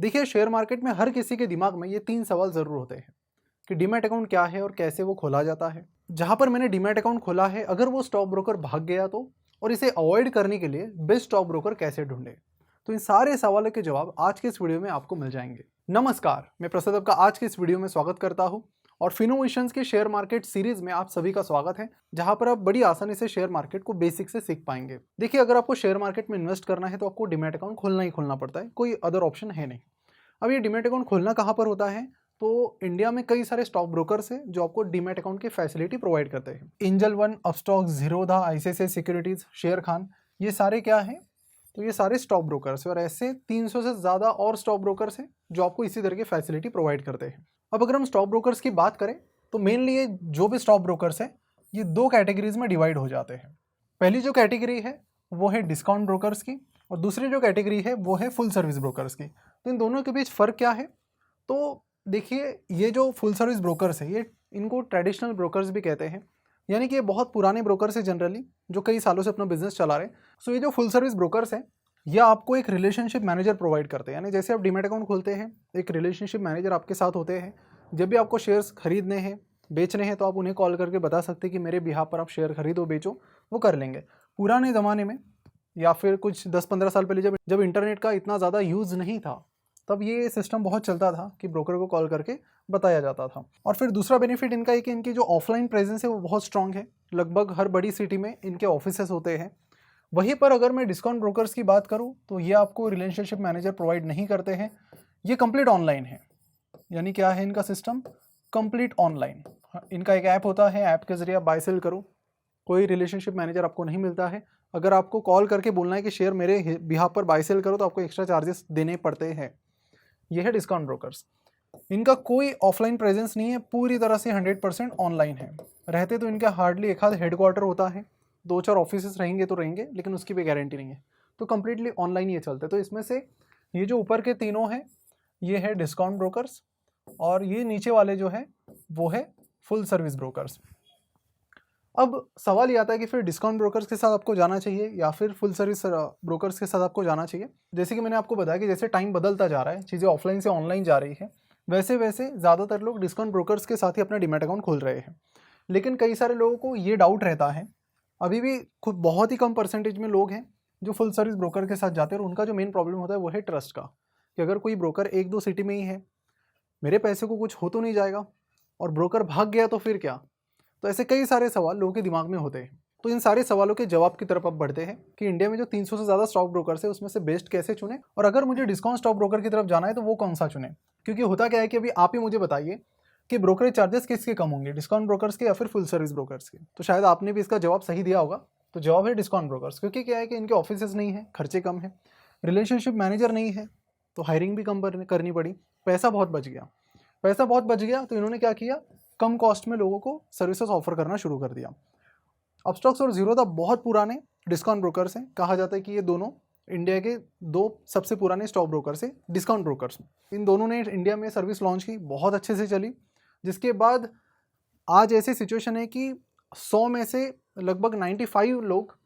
देखिए, share market में हर किसी के दिमाग में ये 3 सवाल ज़रूर होते हैं कि डीमैट अकाउंट क्या है और कैसे वो खोला जाता है। जहाँ पर मैंने डीमैट अकाउंट खोला है, अगर वो स्टॉक ब्रोकर भाग गया तो? और इसे अवॉइड करने के लिए बेस्ट स्टॉक ब्रोकर कैसे ढूंढे? तो इन सारे सवालों के जवाब आज के इस वीडियो में आपको मिल जाएंगे। नमस्कार, मैं प्रसाद आपका आज के इस वीडियो में स्वागत करता हूँ और फिनोवेशंस के शेयर मार्केट सीरीज में आप सभी का स्वागत है, जहां पर आप बड़ी आसानी से शेयर मार्केट को बेसिक से सीख पाएंगे। देखिए, अगर आपको शेयर मार्केट में इन्वेस्ट करना है तो आपको डीमैट अकाउंट खोलना ही खोलना पड़ता है, कोई अदर ऑप्शन है नहीं। अब ये डीमैट अकाउंट खोलना कहाँ पर होता है? तो इंडिया में कई सारे स्टॉक ब्रोकर्स हैं जो आपको डीमैट अकाउंट की फैसिलिटी प्रोवाइड करते हैं। Angel one, Upstox, Zerodha, ICICI securities, share Khan, ये सारे क्या हैं? तो ये सारे स्टॉक ब्रोकर्स हैं और ऐसे 300 से ज़्यादा और स्टॉक ब्रोकर्स हैं जो आपको इसी तरह की फैसिलिटी प्रोवाइड करते हैं। अब अगर हम स्टॉक ब्रोकर्स की बात करें तो मेनली ये जो भी स्टॉक ब्रोकर्स हैं ये 2 कैटेगरीज में डिवाइड हो जाते हैं। पहली जो कैटेगरी है वो है डिस्काउंट ब्रोकर्स की और दूसरी जो कैटेगरी है वो है फुल सर्विस ब्रोकर्स की। तो इन दोनों के बीच फ़र्क क्या है? तो देखिए, ये जो फुल सर्विस ब्रोकर्स है ये इनको ट्रेडिशनल ब्रोकर्स भी कहते हैं, यानी कि ये बहुत पुराने ब्रोकर्स हैं जनरली, जो कई सालों से अपना बिजनेस चला रहे हैं। सो ये जो फुल सर्विस ब्रोकर्स हैं ये आपको एक रिलेशनशिप मैनेजर प्रोवाइड करते हैं, यानी जैसे आप डीमैट अकाउंट खोलते हैं एक रिलेशनशिप मैनेजर आपके साथ होते हैं। जब भी आपको शेयर्स खरीदने हैं, बेचने हैं, तो आप उन्हें कॉल करके बता सकते हैं कि मेरे बिहाफ पर आप शेयर खरीदो बेचो, वो कर लेंगे। पुराने ज़माने में या फिर कुछ 10-15 साल पहले जब इंटरनेट का इतना ज़्यादा यूज़ नहीं था, तब ये सिस्टम बहुत चलता था कि ब्रोकर को कॉल करके बताया जाता था। और फिर दूसरा बेनिफिट इनका है कि इनकी जो ऑफलाइन प्रेजेंस है वो बहुत स्ट्रांग है। लगभग हर बड़ी सिटी में इनके ऑफिसेस होते हैं। वहीं पर अगर मैं डिस्काउंट ब्रोकर्स की बात करूं तो ये आपको रिलेशनशिप मैनेजर प्रोवाइड नहीं करते हैं। ये कंप्लीट ऑनलाइन है, यानी क्या है इनका सिस्टम? Complete online. इनका एक ऐप होता है, ऐप के जरिए आप बाय सेल करो, कोई रिलेशनशिप मैनेजर आपको नहीं मिलता है। अगर आपको कॉल करके बोलना है कि शेयर मेरे बिहाफ पर बाय सेल करो तो आपको एक्स्ट्रा चार्जेस देने पड़ते हैं। यह है डिस्काउंट ब्रोकर्स। इनका कोई ऑफलाइन प्रेजेंस नहीं है, पूरी तरह से 100% ऑनलाइन है। रहते तो इनका हार्डली एक आध हेडक्वार्टर होता है, 2-4 ऑफिसेस रहेंगे तो रहेंगे, लेकिन उसकी भी गारंटी नहीं है। तो कंप्लीटली ऑनलाइन ये चलते हैं। तो इसमें से ये जो ऊपर के तीनों हैं ये है डिस्काउंट ब्रोकर्स और ये नीचे वाले जो है वो है फुल सर्विस ब्रोकर्स। अब सवाल ये आता है कि फिर डिस्काउंट ब्रोकर्स के साथ आपको जाना चाहिए या फिर फुल सर्विस ब्रोकर्स के साथ आपको जाना चाहिए। जैसे कि मैंने आपको बताया कि जैसे टाइम बदलता जा रहा है, चीज़ें ऑफलाइन से ऑनलाइन जा रही है, वैसे वैसे ज़्यादातर लोग डिस्काउंट ब्रोकर्स के साथ ही अपना डीमैट अकाउंट खोल रहे हैं। लेकिन कई सारे लोगों को ये डाउट रहता है, अभी भी खुद बहुत ही कम परसेंटेज में लोग हैं जो फुल सर्विस ब्रोकर के साथ जाते हैं और उनका जो मेन प्रॉब्लम होता है वो है ट्रस्ट का, कि अगर कोई ब्रोकर 1-2 सिटी में ही है, मेरे पैसे को कुछ हो तो नहीं जाएगा, और ब्रोकर भाग गया तो फिर क्या? तो ऐसे कई सारे सवाल लोगों के दिमाग में होते हैं। तो इन सारे सवालों के जवाब की तरफ अब बढ़ते हैं कि इंडिया में जो 300 से ज़्यादा स्टॉक ब्रोकर्स है उसमें से बेस्ट कैसे चुने, और अगर मुझे डिस्काउंट स्टॉक ब्रोकर की तरफ जाना है तो वो कौन सा चुने। क्योंकि होता क्या है कि अभी आप ही मुझे बताइए कि ब्रोकरेज चार्जेस किसके कम होंगे, डिस्काउंट ब्रोकर्स के या फिर फुल सर्विस ब्रोकर्स के? तो शायद आपने भी इसका जवाब सही दिया होगा। तो जवाब है डिस्काउंट ब्रोकर्स, क्योंकि क्या है कि इनके ऑफिसेस नहीं है, खर्चे कम है, रिलेशनशिप मैनेजर नहीं है तो हायरिंग भी कम करनी पड़ी, पैसा बहुत बच गया। पैसा बहुत बच गया तो इन्होंने क्या किया, कम कॉस्ट में लोगों को सर्विसेज ऑफर करना शुरू कर दिया। अपस्टॉक्स और जीरोधा बहुत पुराने डिस्काउंट ब्रोकर्स हैं। कहा जाता है कि ये दोनों इंडिया के 2 सबसे पुराने स्टॉक ब्रोकर्स हैं, डिस्काउंट ब्रोकर्स। इन दोनों ने इंडिया में सर्विस लॉन्च की, बहुत अच्छे से चली, जिसके बाद आज ऐसी सिचुएशन है कि 100 में से लगभग 95 लोग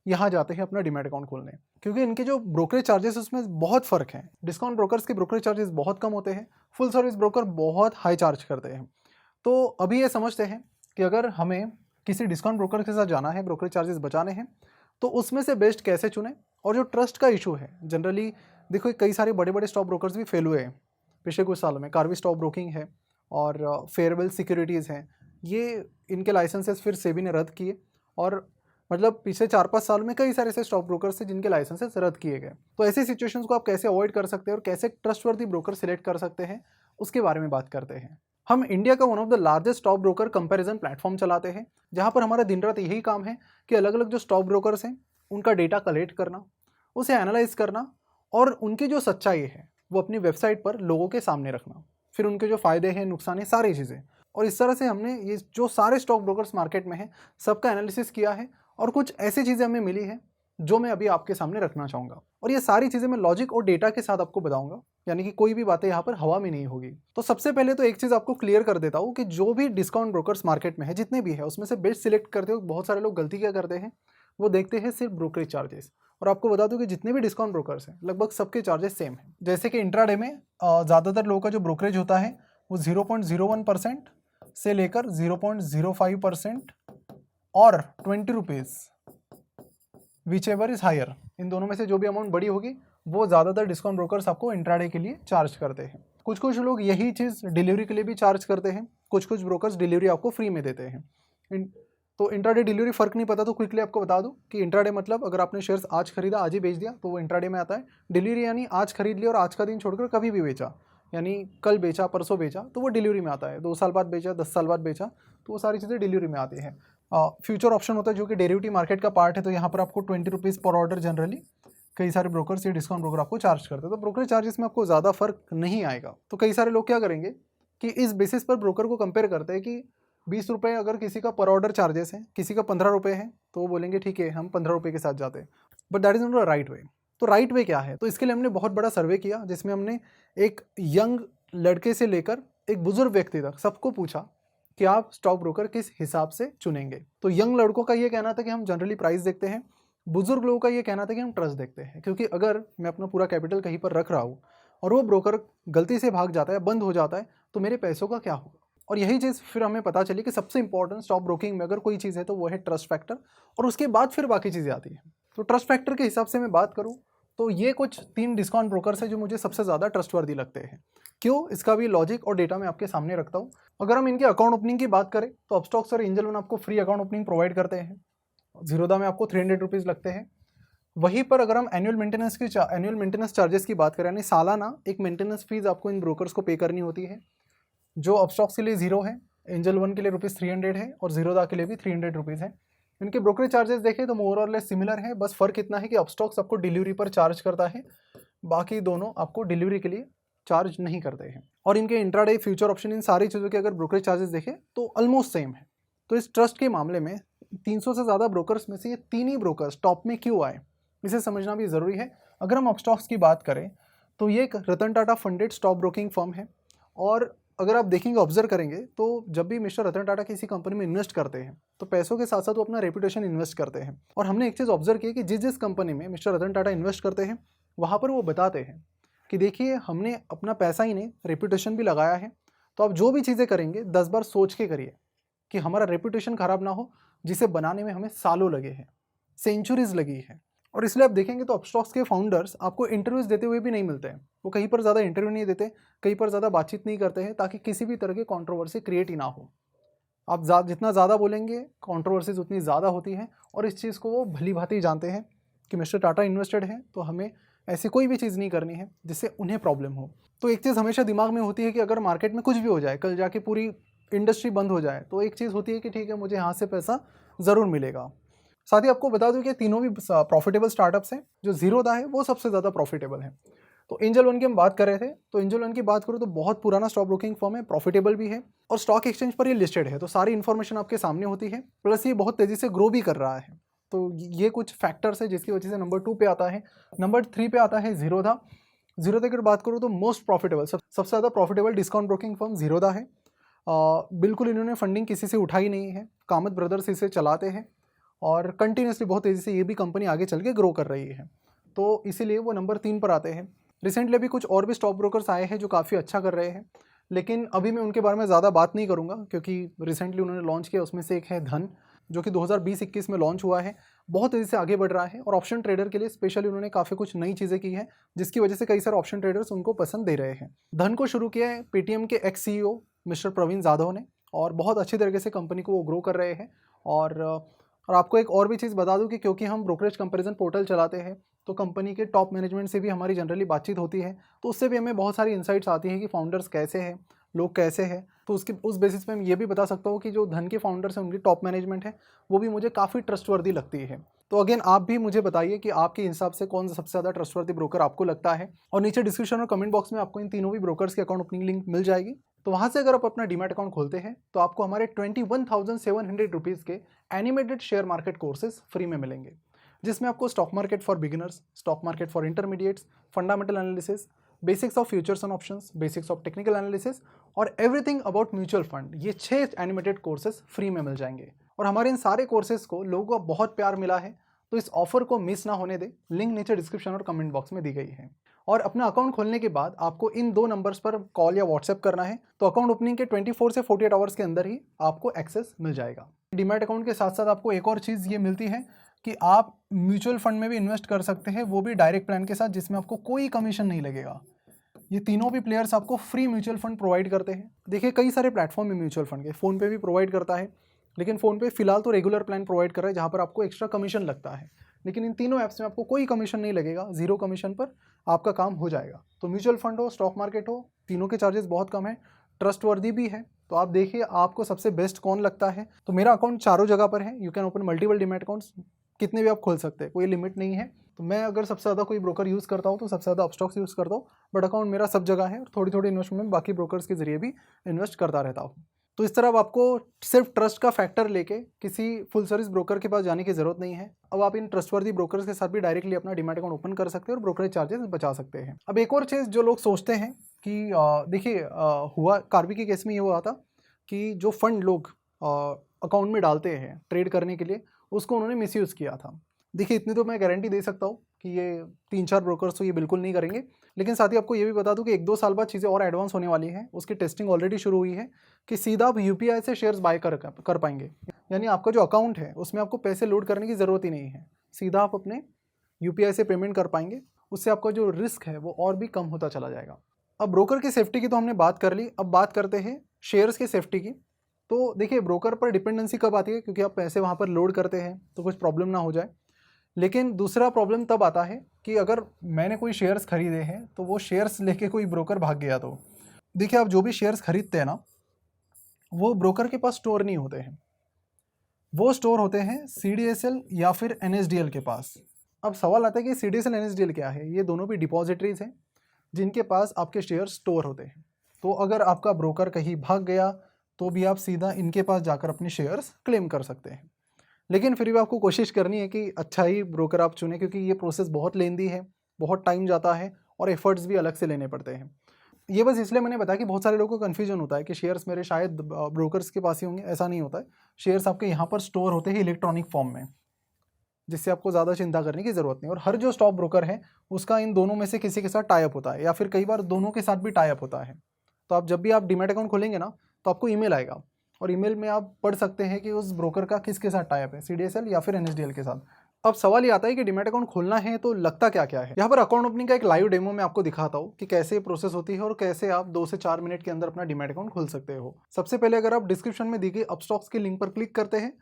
यहाँ जाते हैं अपना डीमैट अकाउंट खोलने, क्योंकि इनके जो ब्रोकरेज चार्जेस उसमें बहुत फ़र्क है। डिस्काउंट ब्रोकर्स के ब्रोकरेज चार्जेस बहुत कम होते हैं, फुल सर्विस ब्रोकर बहुत हाई चार्ज करते हैं। तो अभी ये समझते हैं कि अगर हमें किसी डिस्काउंट ब्रोकर के साथ जाना है, ब्रोकरेज चार्जेस बचाने हैं, तो उसमें से बेस्ट कैसे चुने। और जो ट्रस्ट का इशू है, जनरली देखो कई सारे बड़े बड़े स्टॉक ब्रोकर्स भी फेल हुए हैं पिछले कुछ सालों में। कार्वी स्टॉक ब्रोकिंग है और फेयरवेल सिक्योरिटीज़ हैं, ये इनके लाइसेंसेस फिर सेबी ने रद्द किए, और मतलब पिछले 4-5 साल में कई सारे ऐसे स्टॉक ब्रोकर्स थे जिनके लाइसेंसेस रद्द किए गए। तो ऐसी सिचुएशंस को आप कैसे अवॉइड कर सकते हैं और कैसे ट्रस्टवर्दी ब्रोकर सिलेक्ट कर सकते हैं, उसके बारे में बात करते हैं। हम इंडिया का one of the largest stock broker comparison platform चलाते हैं, जहां पर हमारा दिन रात यही काम है कि अलग अलग जो स्टॉक ब्रोकर्स हैं उनका डेटा कलेक्ट करना, उसे एनालाइज करना और उनकी जो सच्चाई है वो अपनी वेबसाइट पर लोगों के सामने रखना, फिर उनके जो फ़ायदे हैं, नुकसान है, सारी चीज़ें। और इस तरह से हमने ये जो सारे स्टॉक ब्रोकर्स मार्केट में हैं सबका एनालिसिस किया है और कुछ ऐसी चीज़ें हमें मिली हैं जो मैं अभी आपके सामने रखना चाहूँगा। और ये सारी चीज़ें मैं लॉजिक और डेटा के साथ आपको बताऊँगा, यानी कि कोई भी बातें यहाँ पर हवा में नहीं होगी। तो सबसे पहले तो एक चीज़ आपको क्लियर कर देता हूँ कि जो भी डिस्काउंट ब्रोकर्स मार्केट में है, जितने भी है, उसमें से बेस्ट सिलेक्ट करते हो बहुत सारे लोग गलती क्या करते हैं, वो देखते हैं सिर्फ ब्रोकरेज चार्जेस और आपको बता दूं कि जितने भी डिस्काउंट ब्रोकर्स हैं लगभग सबके चार्जेस सेम हैं। जैसे कि इंट्राडे में ज़्यादातर लोगों का जो ब्रोकरेज होता है वो 0.01% से लेकर 0.05% और 20 rupees whichever is higher, इन दोनों में से जो भी अमाउंट बड़ी होगी वो ज़्यादातर डिस्काउंट ब्रोकर्स आपको इंट्राडे के लिए चार्ज करते हैं। कुछ कुछ लोग यही चीज़ डिलीवरी के लिए भी चार्ज करते हैं, कुछ कुछ ब्रोकर्स डिलीवरी आपको फ्री में देते हैं। तो इंट्राडे डिलीवरी फ़र्क नहीं पता तो क्विकली आपको बता दूं कि इंट्राडे मतलब अगर आपने शेयर्स आज खरीदा आज ही बेच दिया तो वो इंट्राडे में आता है। डिलीवरी यानी आज खरीद लिया और आज का दिन छोड़कर कभी भी बेचा, यानी कल बेचा परसों बेचा तो वो डिलीवरी में आता है। 2 साल बाद बेचा 10 साल बाद बेचा तो वो सारी चीज़ें डिलीवरी में आती है। फ्यूचर ऑप्शन होता है जो कि डेरिवेटिव मार्केट का पार्ट है, तो यहाँ पर आपको 20 रुपीज़ पर ऑर्डर जनरली कई सारे ब्रोकर्स या डिस्काउंट ब्रोकर आपको चार्ज करते हैं। तो ब्रोकरेज चार्जेस में आपको ज़्यादा फर्क नहीं आएगा। तो कई सारे लोग क्या करेंगे कि इस बेसिस पर ब्रोकर को कंपेयर करते हैं कि 20 रुपये अगर किसी का पर ऑर्डर चार्जेस है, किसी का 15 रुपये है, तो वो बोलेंगे ठीक है हम 15 रुपये के साथ जाते हैं। But that is not the right way. तो राइट वे क्या है? तो इसके लिए हमने बहुत बड़ा सर्वे किया जिसमें हमने एक यंग लड़के से लेकर एक बुजुर्ग व्यक्ति तक सबको पूछा कि आप स्टॉक ब्रोकर किस हिसाब से चुनेंगे। तो यंग लड़कों का ये कहना था कि हम जनरली प्राइस देखते हैं, बुजुर्ग लोगों का ये कहना था कि हम ट्रस्ट देखते हैं, क्योंकि अगर मैं अपना पूरा कैपिटल कहीं पर रख रहा हूँ और वो ब्रोकर गलती से भाग जाता है, बंद हो जाता है, तो मेरे पैसों का क्या होगा। और यही चीज़ फिर हमें पता चली कि सबसे इंपॉर्टेंट स्टॉक ब्रोकिंग में अगर कोई चीज़ है तो वो है ट्रस्ट फैक्टर, और उसके बाद फिर बाकी चीज़ें आती हैं। तो ट्रस्ट फैक्टर के हिसाब से मैं बात करूँ तो ये कुछ 3 डिस्काउंट ब्रोकर्स हैं जो मुझे सबसे ज़्यादा ट्रस्टवर्दी लगते हैं। क्यों? इसका भी लॉजिक और डेटा मैं आपके सामने रखता हूँ। अगर हम इनके अकाउंट ओपनिंग की बात करें तो अपस्टॉक्स और एंजल वन आपको फ्री अकाउंट ओपनिंग प्रोवाइड करते हैं। जीरोधा में आपको 300 रुपीज़ लगते हैं। वहीं पर अगर हम एनुअल मेंटेनेंस चार्जेस की बात करें, यानी सालाना एक मेंटेनेंस फीस आपको इन ब्रोकर्स को पे करनी होती है, जो अपस्टॉक्स के लिए 0 है, एंजल वन के लिए ₹300 है और जीरोधा के लिए भी 300 रुपीज़ है। इनके ब्रोकरेज चार्जेस देखें तो मोर और लेस सिमिलर है, बस फ़र्क इतना है कि अपस्टॉक्स आपको डिलीवरी पर चार्ज करता है, बाकी दोनों आपको डिलीवरी के लिए चार्ज नहीं करते हैं। और इनके इंट्राडे फ्यूचर ऑप्शन इन सारी चीज़ों के अगर ब्रोकरेज चार्जेस देखें तो ऑलमोस्ट सेम है। तो इस ट्रस्ट के मामले में 300 से ज़्यादा ब्रोकर्स में से ये 3 ही ब्रोकर्स टॉप में क्यों आए, इसे समझना भी ज़रूरी है। अगर हम अपस्टॉक्स की बात करें तो ये एक Ratan Tata funded stock broking firm है, और अगर आप देखेंगे ऑब्जर्व करेंगे तो जब भी मिस्टर रतन टाटा किसी कंपनी में इन्वेस्ट करते हैं तो पैसों के साथ साथ वो अपना रेपुटेशन इन्वेस्ट करते हैं। और हमने एक चीज़ ऑब्जर्व की कि जिस जिस कंपनी में मिस्टर रतन टाटा इन्वेस्ट करते हैं वहाँ पर वो बताते हैं कि देखिए हमने अपना पैसा ही नहीं रेपुटेशन भी लगाया है, तो आप जो भी चीज़ें करेंगे 10 बार सोच के करिए कि हमारा रेपुटेशन ख़राब ना हो, जिसे बनाने में हमें सालों लगे हैं, सेंचुरीज लगी है। और इसलिए आप देखेंगे तो अपस्टॉक्स के फाउंडर्स आपको इंटरव्यूज़ देते हुए भी नहीं मिलते हैं, वो कहीं पर ज़्यादा इंटरव्यू नहीं देते, कहीं पर ज़्यादा बातचीत नहीं करते हैं, ताकि किसी भी तरह की कंट्रोवर्सी क्रिएट ही ना हो। आप जितना ज़्यादा बोलेंगे कंट्रोवर्सीज उतनी ज़्यादा होती हैं, और इस चीज़ को वो भली भांति जानते हैं कि मिस्टर टाटा इन्वेस्टेड है तो हमें ऐसी कोई भी चीज़ नहीं करनी है जिससे उन्हें प्रॉब्लम हो। तो एक चीज़ हमेशा दिमाग में होती है कि अगर मार्केट में कुछ भी हो जाए, कल जाके पूरी इंडस्ट्री बंद हो जाए, तो एक चीज़ होती है कि ठीक है मुझे यहाँ से पैसा ज़रूर मिलेगा। साथ ही आपको बता दूं कि तीनों भी प्रॉफिटेबल स्टार्टअप्स हैं। जो जीरोधा है वो सबसे ज़्यादा प्रॉफिटेबल है। तो एंजल वन की हम बात कर रहे थे, तो एंजल वन की बात करूँ तो बहुत पुराना स्टॉक ब्रोकिंग फर्म है, प्रॉफिटेबल भी है, और स्टॉक एक्सचेंज पर ये लिस्टेड है, तो सारी इन्फॉर्मेशन आपके सामने होती है। प्लस ये बहुत तेज़ी से ग्रो भी कर रहा है। तो ये कुछ फैक्टर्स है जिसकी वजह से नंबर 2 पे आता है। नंबर 3 पे आता है जीरोधा। जीरोधा की बात करूँ तो मोस्ट प्रॉफिटेबल, सबसे ज़्यादा profitable discount broking firm Zerodha है। बिल्कुल इन्होंने फंडिंग किसी से उठाई नहीं है, कामत ब्रदर्स इसे चलाते हैं, और कंटिन्यूसली बहुत तेज़ी से ये भी कंपनी आगे चल के ग्रो कर रही है, तो इसीलिए वो नंबर 3 पर आते हैं। रिसेंटली अभी कुछ और भी स्टॉक ब्रोकर्स आए हैं जो काफ़ी अच्छा कर रहे हैं, लेकिन अभी मैं उनके बारे में ज़्यादा बात नहीं करूँगा, क्योंकि रिसेंटली उन्होंने लॉन्च किया, उसमें से एक है धन, जो कि 2020-21 में लॉन्च हुआ है, बहुत तेज़ी से आगे बढ़ रहा है, और ऑप्शन ट्रेडर के लिए स्पेशली उन्होंने काफ़ी कुछ नई चीज़ें की हैं, जिसकी वजह से कई सारे ऑप्शन ट्रेडर्स उनको पसंद दे रहे हैं। धन को शुरू किया है पेटीएम के ex CEO mister Praveen Jadhav ने, और बहुत अच्छी तरीके से कंपनी को वो ग्रो कर रहे हैं। और आपको एक और भी चीज़ बता दूं कि क्योंकि हम ब्रोकरेज कंपैरिजन पोर्टल चलाते हैं, तो कंपनी के टॉप मैनेजमेंट से भी हमारी जनरली बातचीत होती है, तो उससे भी हमें बहुत सारी इंसाइट्स आती हैं कि फाउंडर्स कैसे हैं, लोग कैसे हैं। तो उस बेसिस पे मैं ये भी बता सकता हूँ कि जो धन के फाउंडर्स हैं उनकी टॉप मैनेजमेंट है वो भी मुझे काफ़ी ट्रस्टवर्दी लगती है। तो अगेन आप भी मुझे बताइए कि आपके हिसाब से कौन सा सबसे ज़्यादा ट्रस्टवर्दी ब्रोकर आपको लगता है, और नीचे डिस्क्रिप्शन और कमेंट बॉक्स में आपको इन तीनों भी ब्रोकर्स के अकाउंट ओपनिंग लिंक मिल जाएगी। तो वहाँ से अगर आप अपना डीमैट अकाउंट खोलते हैं तो आपको हमारे 21,700 रुपीज़ के animated share market courses free में मिलेंगे, जिसमें आपको stock market for beginners, stock market for intermediates, fundamental analysis, basics of futures and options, basics of technical analysis और एवरीथिंग अबाउट म्यूचुअल फंड, ये 6 एनिमेटेड कोर्सेज फ्री में मिल जाएंगे। और हमारे इन सारे कोर्सेज को लोगों को बहुत प्यार मिला है, तो इस ऑफर को मिस ना होने दे, लिंक नीचे डिस्क्रिप्शन और कमेंट बॉक्स में दी गई है। और अपना अकाउंट खोलने के बाद आपको इन 2 नंबर्स पर कॉल या व्हाट्सएप करना है, तो अकाउंट ओपनिंग के 24 से 48 आवर्स के अंदर ही आपको एक्सेस मिल जाएगा। डीमैट अकाउंट के साथ साथ आपको एक और चीज़ ये मिलती है कि आप म्यूचुअल फंड में भी इन्वेस्ट कर सकते हैं, वो भी डायरेक्ट प्लान के साथ, जिसमें आपको कोई कमीशन नहीं लगेगा। ये तीनों भी प्लेयर्स आपको फ्री म्यूचुअल फंड प्रोवाइड करते हैं। देखिए कई सारे प्लेटफॉर्म है म्यूचुअल फंड के, फ़ोन पे भी प्रोवाइड करता है, लेकिन फ़ोन पे फिलहाल तो रेगुलर प्लान प्रोवाइड कर रहा है जहाँ पर आपको एक्स्ट्रा कमीशन लगता है। लेकिन इन तीनों ऐप्स में आपको कोई कमीशन नहीं लगेगा, 0 कमीशन पर आपका काम हो जाएगा। तो म्यूचुअल फंड हो, स्टॉक मार्केट हो, तीनों के चार्जेस बहुत कम है, ट्रस्टवर्दी भी है। तो आप देखिए आपको सबसे बेस्ट कौन लगता है। तो मेरा अकाउंट चारों जगह पर है, you can open multiple demat accounts, कितने भी आप खोल सकते हैं, कोई लिमिट नहीं है। तो मैं अगर सबसे ज़्यादा कोई ब्रोकर यूज़ करता हूँ तो सबसे ज़्यादा अपस्टॉक्स यूज़ करता हूँ, बट अकाउंट मेरा सब जगह है और थोड़ी थोड़ी इन्वेस्टमेंट बाकी ब्रोकर्स के जरिए भी इन्वेस्ट करता रहता हूँ। तो इस तरह अब आपको सिर्फ ट्रस्ट का फैक्टर लेके किसी फुल सर्विस ब्रोकर के पास जाने की ज़रूरत नहीं है। अब आप इन ट्रस्टवर्दी ब्रोकर्स के साथ भी डायरेक्टली अपना डीमैट अकाउंट ओपन कर सकते हैं और ब्रोकरेज चार्जेस बचा सकते हैं। अब एक और चीज़ जो लोग सोचते हैं कि देखिए हुआ कार्वी के केस में ये हुआ था कि जो फंड लोग अकाउंट में डालते हैं ट्रेड करने के लिए, उसको उन्होंने मिसयूज़ किया था। देखिए इतनी तो मैं गारंटी दे सकता हूँ कि ये 3-4 ब्रोकर्स तो ये बिल्कुल नहीं करेंगे, लेकिन साथ ही आपको ये भी बता दूं कि 1-2 साल बाद चीज़ें और एडवांस होने वाली हैं, उसकी टेस्टिंग ऑलरेडी शुरू हुई है कि सीधा आप यूपीआई से शेयर्स बाय कर पाएंगे। यानी आपका जो अकाउंट है उसमें आपको पैसे लोड करने की ज़रूरत ही नहीं है, सीधा आप अपने यूपीआई से पेमेंट कर पाएंगे। उससे आपका जो रिस्क है वो और भी कम होता चला जाएगा। अब ब्रोकर की सेफ्टी की तो हमने बात कर ली, अब बात करते हैं शेयर्स की सेफ्टी की। तो देखिए ब्रोकर पर डिपेंडेंसी कब आती है, क्योंकि आप पैसे वहाँ पर लोड करते हैं तो कुछ प्रॉब्लम ना हो जाए। लेकिन दूसरा प्रॉब्लम तब आता है कि अगर मैंने कोई शेयर्स खरीदे हैं तो वो शेयर्स लेके कोई ब्रोकर भाग गया तो देखिए आप जो भी शेयर्स खरीदते हैं ना, वो ब्रोकर के पास स्टोर नहीं होते हैं, वो स्टोर होते हैं सीडीएसएल या फिर एनएसडीएल के पास। अब सवाल आता है कि सीडीएसएल एनएसडीएल क्या है। ये दोनों भी डिपॉजिटरीज हैं जिनके पास आपके शेयर स्टोर होते हैं। तो अगर आपका ब्रोकर कहीं भाग गया तो भी आप सीधा इनके पास जाकर अपने शेयर्स क्लेम कर सकते हैं। लेकिन फिर भी आपको कोशिश करनी है कि अच्छा ही ब्रोकर आप चुनें, क्योंकि ये प्रोसेस बहुत लेंदी है, बहुत टाइम जाता है और एफर्ट्स भी अलग से लेने पड़ते हैं। ये बस इसलिए मैंने बताया कि बहुत सारे लोगों को कन्फ्यूजन होता है कि शेयर्स मेरे शायद ब्रोकर्स के पास ही होंगे। ऐसा नहीं होता है, शेयर्स आपके यहाँ पर स्टोर होते हैं इलेक्ट्रॉनिक फॉर्म में, जिससे आपको ज़्यादा चिंता करने की ज़रूरत नहीं। और हर जो स्टॉक ब्रोकर है उसका इन दोनों में से किसी के साथ टाई अप होता है, या फिर कई बार दोनों के साथ भी टाई अप होता है। तो आप जब भी आप डीमैट अकाउंट खोलेंगे ना, तो आपको ईमेल आएगा और ईमेल में आप पढ़ सकते हैं कि उस ब्रोकर का किसके साथ टाई अप है, सीडीएसएल या फिर एनएसडीएल के साथ। अब सवाल ये आता है कि डीमैट अकाउंट खोलना है तो लगता क्या क्या है। यहाँ पर अकाउंट ओपनिंग का एक लाइव डेमो मैं आपको दिखाता हूँ कि कैसे प्रोसेस होती है और कैसे आप 2 से 4 मिनट के अंदर अपना डीमैट अकाउंट खोल सकते हो। सबसे पहले अगर आप डिस्क्रिप्शन में दी गई अपस्टॉक्स के लिंक पर क्लिक करते हैं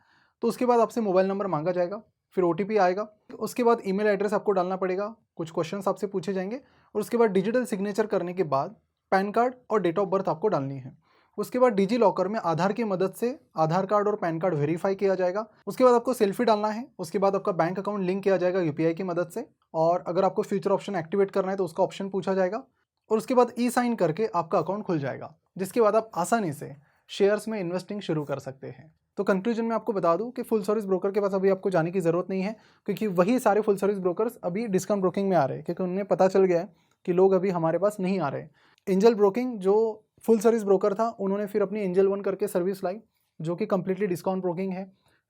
तो उसके बाद आपसे मोबाइल नंबर मांगा जाएगा, फिर ओटीपी आएगा, उसके बाद ईमेल एड्रेस आपको डालना पड़ेगा, कुछ क्वेश्चंस आपसे पूछे जाएंगे और उसके बाद डिजिटल सिग्नेचर करने के बाद पैन कार्ड और डेट ऑफ बर्थ आपको डालनी है। उसके बाद डिजी लॉकर में आधार की मदद से आधार कार्ड और पैन कार्ड वेरीफाई किया जाएगा। उसके बाद आपको सेल्फी डालना है, उसके बाद आपका बैंक अकाउंट लिंक किया जाएगा यूपीआई की मदद से, और अगर आपको फ्यूचर ऑप्शन एक्टिवेट करना है तो उसका ऑप्शन पूछा जाएगा और उसके बाद ई साइन करके आपका अकाउंट खुल जाएगा, जिसके बाद आप आसानी से शेयर्स में इन्वेस्टिंग शुरू कर सकते हैं। तो कंक्लूजन में आपको बता दूं कि फुल सर्विस ब्रोकर के पास अभी आपको जाने की ज़रूरत नहीं है, क्योंकि वही सारे फुल सर्विस ब्रोकर्स अभी डिस्काउंट ब्रोकिंग में आ रहे हैं, क्योंकि उन्हें पता चल गया है कि लोग अभी हमारे पास नहीं आ रहे। एंजल ब्रोकिंग जो फुल सर्विस ब्रोकर था, उन्होंने फिर अपनी एंजल 1 करके सर्विस लाई जो कि कंप्लीटली डिस्काउंट ब्रोकिंग है।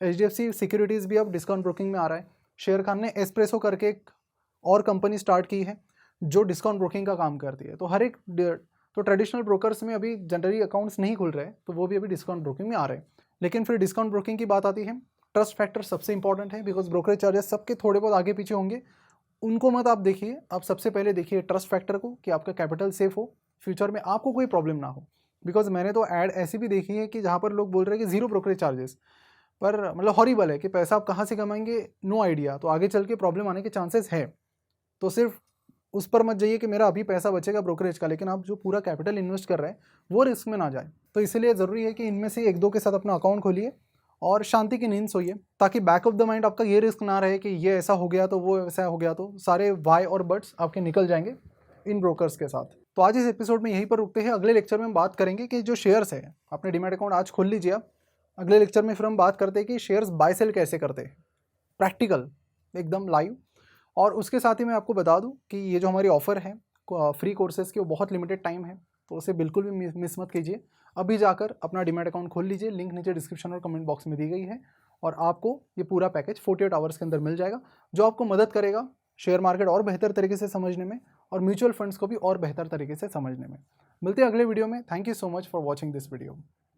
एचडीएफसी सिक्योरिटीज़ भी अब डिस्काउंट ब्रोकिंग में आ रहा है। शेयर खान ने एस्प्रेसो करके एक और कंपनी स्टार्ट की है जो डिस्काउंट ब्रोकिंग का काम करती है। तो हर एक तो ट्रेडिशनल ब्रोकर्स में अभी जनरली अकाउंट्स नहीं खुल रहे, तो वो भी अभी डिस्काउंट ब्रोकिंग में आ रहे हैं। लेकिन फिर डिस्काउंट ब्रोकिंग की बात आती है, ट्रस्ट फैक्टर सबसे इंपॉर्टेंट है, बिकॉज ब्रोकरेज चार्जेस सबके थोड़े बहुत आगे पीछे होंगे, उनको मत आप देखिए। आप सबसे पहले देखिए ट्रस्ट फैक्टर को, कि आपका कैपिटल सेफ हो, फ्यूचर में आपको कोई प्रॉब्लम ना हो। बिकॉज मैंने तो ऐड ऐसी भी देखी है कि जहाँ पर लोग बोल रहे हैं कि 0 ब्रोकरेज चार्जेस, पर मतलब हॉरिबल है कि पैसा आप कहाँ से कमाएंगे, नो आइडिया, तो आगे चल के प्रॉब्लम आने के चांसेस है। तो सिर्फ उस पर मत जाइए कि मेरा अभी पैसा बचेगा ब्रोकरेज का, लेकिन आप जो पूरा कैपिटल इन्वेस्ट कर रहे हैं वो रिस्क में ना जाए। तो इसलिए ज़रूरी है कि इनमें से 1-2 के साथ अपना अकाउंट खोलिए और शांति की नींद सोइए, ताकि बैक ऑफ द माइंड आपका ये रिस्क ना रहे कि ये ऐसा हो गया तो वो ऐसा हो गया, तो सारे वाई और बट्स आपके निकल जाएंगे इन ब्रोकर्स के साथ। तो आज इस एपिसोड में यहीं पर रुकते हैं। अगले लेक्चर में हम बात करेंगे कि जो शेयर्स है, अपने डीमैट अकाउंट आज खोल लीजिए आप। अगले लेक्चर में फिर हम बात करते हैं कि शेयर्स बाय सेल कैसे करते हैं, प्रैक्टिकल एकदम लाइव। और उसके साथ ही मैं आपको बता दूं कि ये जो हमारी ऑफ़र है फ्री कोर्सेज़ की, वो बहुत लिमिटेड टाइम है, तो उसे बिल्कुल भी मिस मत कीजिए। अभी जाकर अपना डीमैट अकाउंट खोल लीजिए, लिंक नीचे डिस्क्रिप्शन और कमेंट बॉक्स में दी गई है, और आपको ये पूरा पैकेज 48 आवर्स के अंदर मिल जाएगा, जो आपको मदद करेगा शेयर मार्केट और बेहतर तरीके से समझने में और म्यूचुअल फंड्स को भी और बेहतर तरीके से समझने में। मिलते हैं अगले वीडियो में। Thank you so much for watching this video.